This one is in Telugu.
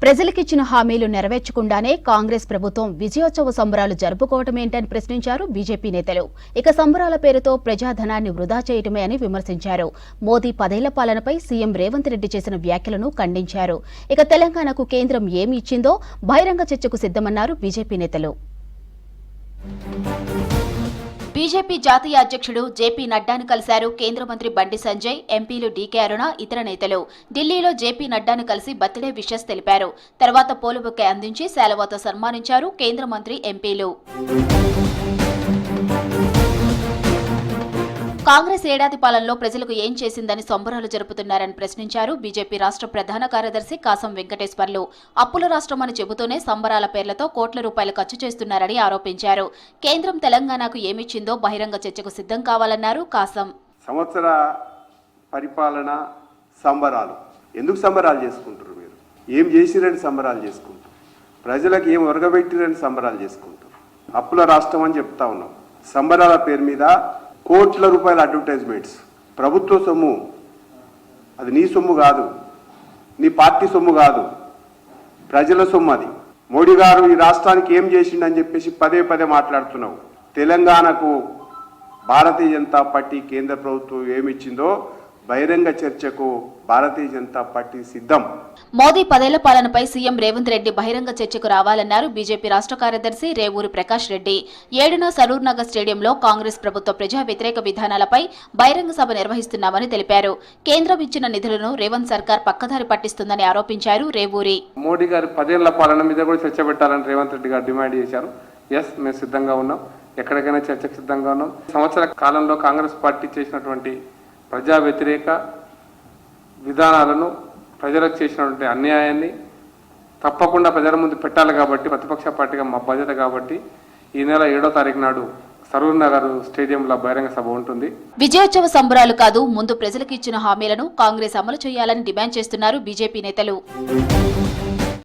ప్రజలకిచ్చిన హామీలు నెరవేర్చకుండానే కాంగ్రెస్ ప్రభుత్వం విజయోత్సవ సంబరాలు జరుపుకోవటమేంటని ప్రశ్నించారు బీజేపీ నేతలు. ఇక సంబరాల పేరుతో ప్రజాధనాన్ని వృధా చేయటమే అని విమర్శించారు. మోదీ 10 ఏళ్ల పాలనపై సీఎం రేవంత్ రెడ్డి చేసిన వ్యాఖ్యలను ఖండించారు. ఇక తెలంగాణకు కేంద్రం ఏమి ఇచ్చిందో బహిరంగ చర్చకు సిద్ధమన్నారు బీజేపీ నేతలు. బీజేపీ జాతీయ అధ్యక్షుడు జేపీ నడ్డాను కలిశారు కేంద్ర మంత్రి బండి సంజయ్, ఎంపీలు డీకే అరుణ, ఇతర నేతలు. ఢిల్లీలో జేపీ నడ్డాను కలిసి బర్త్డే విషెస్ తెలిపారు. తర్వాత పూలబొకే అందించి శాలువాతో సన్మానించారు కేంద్ర మంత్రి, ఎంపీలు. కాంగ్రెస్ ఏడాది పాలనలో ప్రజలకు ఏం చేసిందని సంబరాలు జరుపుతున్నారని ప్రశ్నించారు బీజేపీ రాష్ట్ర ప్రధాన కార్యదర్శి కాసం వెంకటేశ్వర్లు. అప్పుల రాష్ట్రమని చెబుతూనే సంబరాల పేర్లతో కోట్ల రూపాయలు ఖర్చు చేస్తున్నారని ఆరోపించారు. కేంద్రం తెలంగాణకు ఏమిచ్చిందో బహిరంగ చర్చకు సిద్ధం కావాలన్నారు కాసం. సంవత్సర పరిపాలన సంబరాలు ఎందుకు సంబరాలు చేసుకుంటారు? మీరు ఏం చేసిరని సంబరాలు చేసుకుంటారు, ప్రజలకు ఏం ఒరగబెట్టిరని సంబరాలు చేసుకుంటారు. అప్పుల రాష్ట్రం అని చెప్తా ఉన్నాం. సంబరాల పేరు మీద కోట్ల రూపాయల అడ్వర్టైజ్మెంట్స్, ప్రభుత్వ సొమ్ము, అది నీ సొమ్ము కాదు, నీ పార్టీ సొమ్ము కాదు, ప్రజల సొమ్ము. అది మోడీ గారు ఈ రాష్ట్రానికి ఏం చేసిండని చెప్పేసి పదే పదే మాట్లాడుతున్నావు. తెలంగాణకు భారతీయ జనతా పార్టీ కేంద్ర ప్రభుత్వం ఏమిచ్చిందో బహిరంగ చర్చకు భారతీయ జనతా పార్టీ సిద్ధం. మోదీ 10 ఏళ్ల పాలనపై సీఎం రేవంత్ రెడ్డి బహిరంగ చర్చకు రావాలన్నారు బీజేపీ రాష్ట్ర కార్యదర్శి రేవూరి ప్రకాష్ రెడ్డి. 7న సరూర్ నగర్ స్టేడియంలో కాంగ్రెస్ ప్రభుత్వ ప్రజా వ్యతిరేక విధానాలపై బహిరంగ సభ నిర్వహిస్తున్నామని తెలిపారు. కేంద్రం ఇచ్చిన నిధులను రేవంత్ సర్కార్ పక్కదారి పట్టిస్తుందని ఆరోపించారు రేవూరి. మోడీ గారు 10 ఏళ్ల పాలన మీద కూడా చర్చ పెట్టాలని రేవంత్ రెడ్డి గారు డిమాండ్ చేశారు. ఎస్, మేము సిద్ధంగా ఉన్నాం, ఎక్కడికైనా చర్చకు సిద్ధంగా ఉన్నాం. సంవత్సర కాలంలో కాంగ్రెస్ పార్టీ చేసినటువంటి ప్రజా వ్యతిరేక విధానాలను, ప్రజలకు చేసినటువంటి అన్యాయాన్ని తప్పకుండా ప్రజల ముందు పెట్టాలి కాబట్టి ప్రతిపక్ష పార్టీగా మా బాధ్యత కాబట్టి ఈ నెల 7వ తారీఖు నాడు సరూర్ నగర్ స్టేడియంలో బహిరంగ సభ ఉంటుంది. విజయోత్సవ సంబరాలు కాదు, ముందు ప్రజలకు ఇచ్చిన హామీలను కాంగ్రెస్ అమలు చేయాలని డిమాండ్ చేస్తున్నారు బీజేపీ నేతలు.